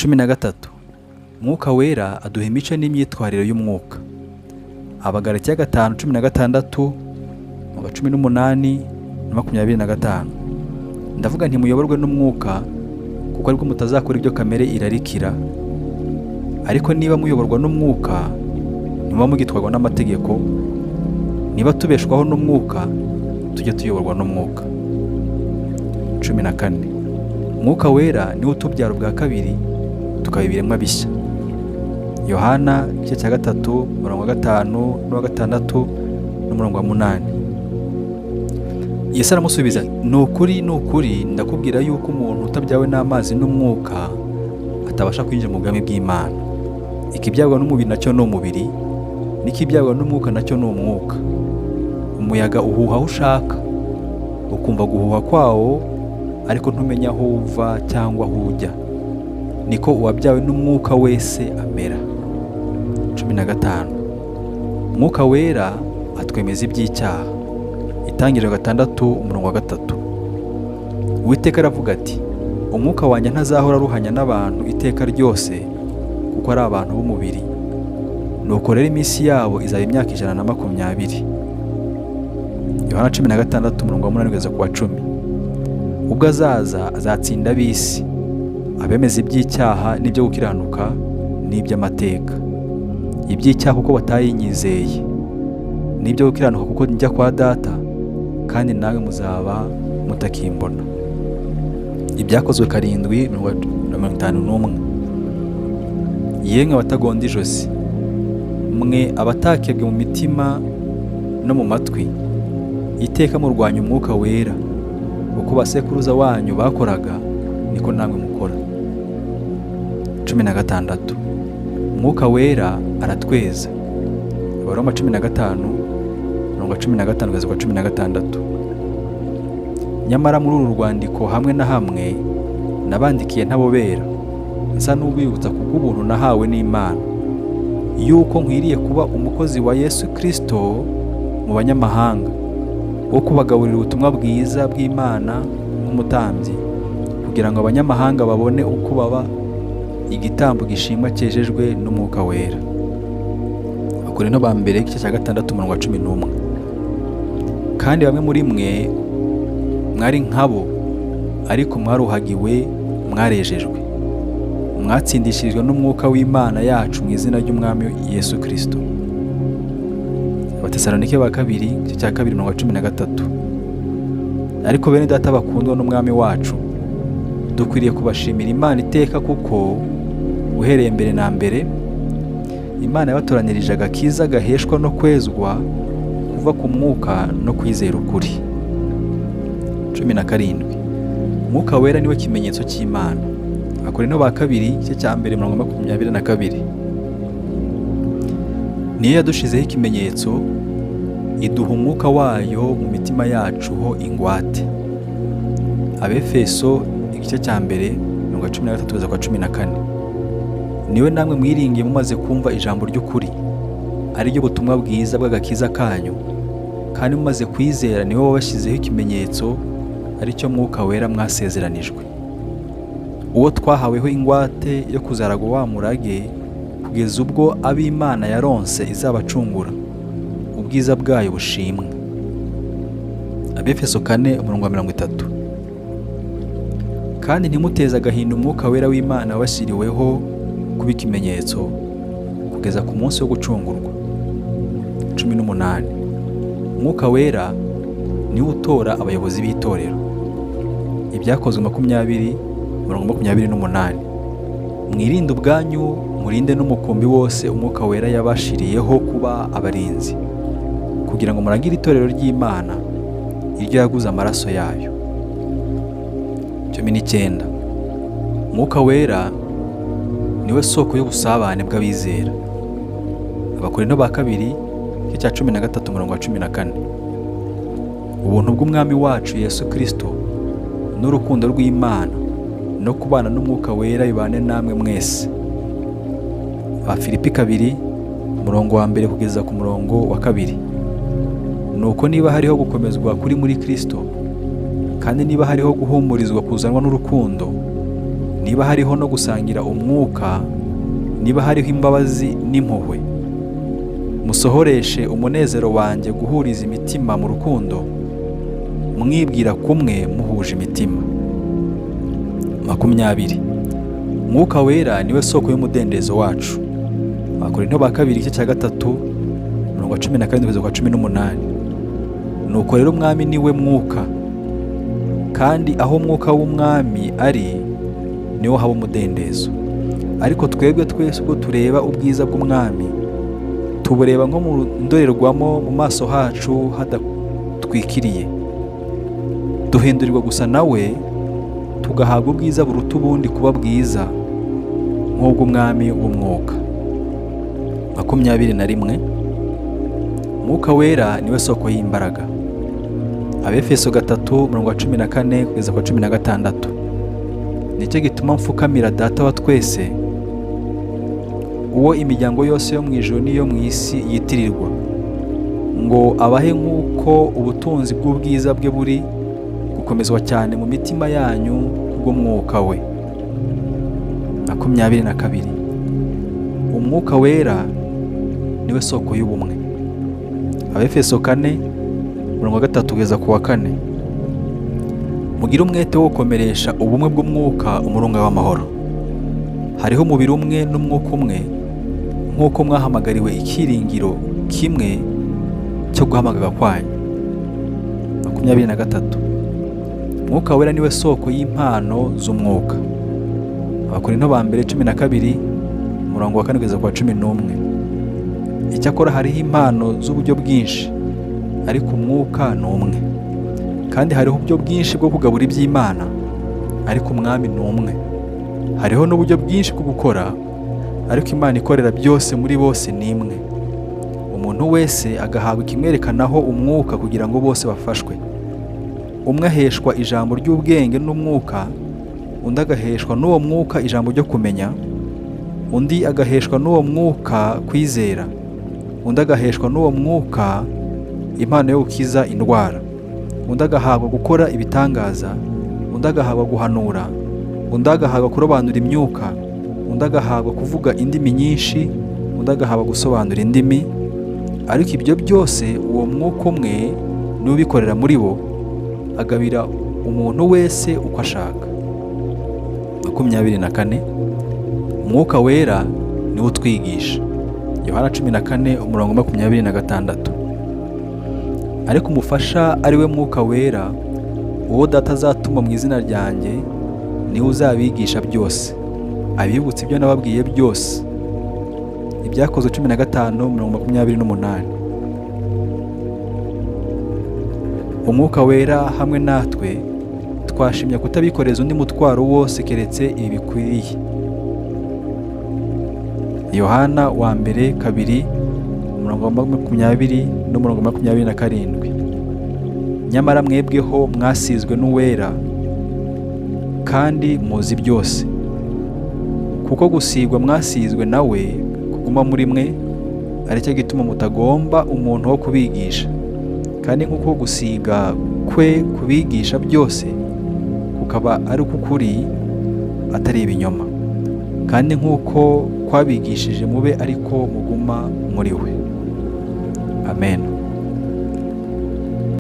13. Mwuka Wera aduha imico n'imyitwarire y'umwuka. Abagalatiya 5:16, 18 na 25. Ndavuga nti muyoborwe n'umwuka, kuko aribwo mutazakora ibyo kamere irarikira. Ariko niba muyoborwa n'umwuka, niba mugitwarwa n'amategeko, niba tubeshwaho n'umwuka, tujye tuyoborwa n'umwuka. 14. Mwuka Wera niwe utubyara ubwa kabiri, tukaba ibiremwa bishya. Yohana 3:5-6 n'8. Yesu aramusubiza, ni ukuri ndakubwira yuko umuntu utabyawe n'amazi n'umwuka atabasha kwinjira mu bwami bw'Imana. Ikibyarwa n'umubiri nacyo ni umubiri, n'ikibyarwa n'umwuka nacyo ni umwuka. Umuyaga uhuha aho ushaka, ukumva guhuha kwawo, ariko ntumenya aho uva cyangwa aho ujya. Niko uwabyawe n'umwuka wese amera. 15. Mwuka Wera atwemeza iby'icyaha. Itangiriro 6:3. Uwiteka aravuga ati, umwuka wanjye ntazahora aruhanya n'abantu iteka ryose, kuko ari abantu b'umubiri. Nuko rero iminsi yabo izaba imyaka 120. Yohana 16:8-10. Ubwo azaza azatsinda ab'isi, abemeza iby'icyaha n'ibyo gukiranuka n'iby'amateka. Iby'icyaha kuko batayinyizeye, n'ibyo gukiranuka kuko njya kwa Data, kandi nawe muzaba mutakimbona. Ibyakozwe 7:51. Yemwe abatagonda ijosi, mwe abatakebwe mu mitima no mu matwi, iteka murwanya umwuka wera, uko basekuruza wanyu bakoraga niko namwe mukora. 16. Mwuka Wera aratweza. Abaroma 15:15-16. Nyamara muri uru rwandiko hamwe na hamwe nabandikiye ntabobera, nsa n'ubibutsa kubw'ubuntu nahawe n'Imana, yuko nkwiriye kuba umukozi wa Yesu Kristo mu banyamahanga, wo kubagaburira ubutumwa bwiza bw'Imana nk'umutambyi, kugira ngo abanyamahanga babone uko baba igitambo gishimwa cyejejwe n'umwuka wera. Abakorinto ba mbere 6:11. Kandi bamwe muri mwe mwari nkabo, ariko mwaruhagiwe, mwarejejwe, mwatsindishirijwe n'umwuka w'Imana yacu mu izina ry'Umwami Yesu Kristo. Abatesalonike ba kabiri 2:13. Ariko bene data bakundwa n'Umwami wacu, dukwiriye kubashimira Imana iteka, kuko uhereye mbere na mbere Imana yabatoranirije agakiza gaheshwa no kwezwa kuva ku mwuka no kwizera ukuri. 17. Mwuka Wera niwe kimenyetso cy'Imana. Abakorinto ba kabiri 1:22. Niyo yadushizeho ikimenyetso, iduha umwuka wayo mu mitima yacu ho ingwate. Abefeso 1:13-14. Niwe namwe mwiringiye mumaze kumva ijambo ry'ukuri, ari ryo butumwa bwiza bw'agakiza kanyu, kandi mumaze kwizera niwe wabashyizeho ikimenyetso, ari cyo Mwuka Wera mwasezeranijwe, uwo twahaweho ingwate yo kuzaragwa wa murage, kugeza ubwo ab'Imana yaronse izabacungura, ubwiza bwayo bushimwe. Abefeso 4:30. Kandi ntimuteze agahinda Umwuka Wera w'Imana wabashyiriweho kuba ikimenyetso, kugeza ku munsi wo gucungurwa. 18. Umwuka Wera niwe utora abayobozi b'itorero. Ibyakozwe 20:28. Mwirinde ubwanyu, murinde n'umukumbi wose Umwuka Wera yabashiriyeho kuba abarinzi, kugira ngo muragire itorero ry'Imana, iryo yaguze amaraso yayo. 19. Mwuka Wera niwe soko y'ubusabane bw'abizera. Abakorinto ba kabiri 13:14. Ubuntu bw'Umwami wacu Yesu Kristo n'urukundo rw'Imana no kubana n'Umwuka Wera bibane namwe mwese. Abafilipi 2:1-2. Nuko niba hariho gukomezwa kuri muri Kristo, kandi niba hariho guhumurizwa kuzanwa n'urukundo, niba hariho no gusangira umwuka, niba hariho imbabazi n'impuhwe, musohoreshe umunezero wanjye guhuriza imitima mu rukundo, mwibwira kumwe muhuje imitima. 20. Mwuka Wera niwe soko y'umudendezo wacu. Abakorinto ba kabiri igice cya 3:17-18. Nuko rero umwami niwe mwuka, kandi aho umwuka w'umwami ari niho haba umudendezo. Ariko twebwe twese ubwo tureba ubwiza bw'umwami, tubureba nko mu ndorerwamo mu maso hacu hadatwikiriye. Duhindurirwa gusa nawe, tugahabwa ubwiza buruta ubundi kuba bwiza nk'ubw'umwami w'umwuka. 21. Mwuka Wera niwe soko y'imbaraga. Abefeso 3:14-16. Nicyo gituma mfukamira Data wa twese, uwo imiryango yose yo mu ijuru n'iyo mu isi yitirirwa, ngo abahe nk'uko ubutunzi bw'ubwiza bwe buri gukomezwa cyane mu mitima yanyu kubw'umwuka we. 22. Umwuka Wera niwe soko y'ubumwe. Abefeso 4:3-4. Mugire umwete wo gukomeresha ubumwe bw'umwuka umurunga w'amahoro. Hariho umubiri umwe n'umwuka umwe, nk'uko mwahamagariwe ikiringiro kimwe cyo guhamagaza kwanyu. 23. Mwuka Wera niwe soko y'impano z'umwuka. Abakorinto ba mbere 12:4-11. Icyakora hariho impano z'uburyo bwinshi, ariko umwuka ni umwe. Kandi hariho uburyo bwinshi bwo kugabura iby'Imana, ariko umwami ni umwe. Hariho n'uburyo bwinshi bwo gukora, ariko Imana ikorera byose muri bose ni imwe. Umuntu wese agahabwa ikimwerekanaho umwuka kugira ngo bose bafashwe. Umwe aheshwa ijambo ry'ubwenge n'umwuka, undi agaheshwa n'uwo mwuka ijambo ryo kumenya, undi agaheshwa n'uwo mwuka kwizera, undi agaheshwa n'uwo mwuka impano yo gukiza indwara, undi agahabwa gukora ibitangaza, undi agahabwa guhanura, undi agahabwa kurobanura imyuka, undi agahabwa kuvuga indimi nyinshi, undi agahabwa gusobanura indimi. Ariko ibyo byose uwo mwuka umwe niwe ubikorera muri bo, agabira umuntu wese uko ashaka. 24. Umwuka Wera niwe utwigisha. Yohana 14:26. Ariko umufasha ari we Mwuka Wera, uwo Data azatuma mu izina ryanjye, niwe uzabigisha byose, abibutsa ibyo nababwiye byose. Ibyakozwe 15:28. Umwuka Wera hamwe natwe twashimye kutabikoreza undi mutwaro wose keretse ibi bikwiriye. Yohana wa mbere 2:20-27. Nyamara mwebweho mwasizwe n'Uwera, kandi muzi byose, kuko gusigwa mwasizwe nawe kuguma muri mwe, ari cyo gituma mutagomba umuntu wo kubigisha. Kandi nk'uko gusiga kwe kubigisha byose kukaba ari uk'ukuri atari ibinyoma, kandi nk'uko kwabigishije mube ariko muguma muri we. Amen.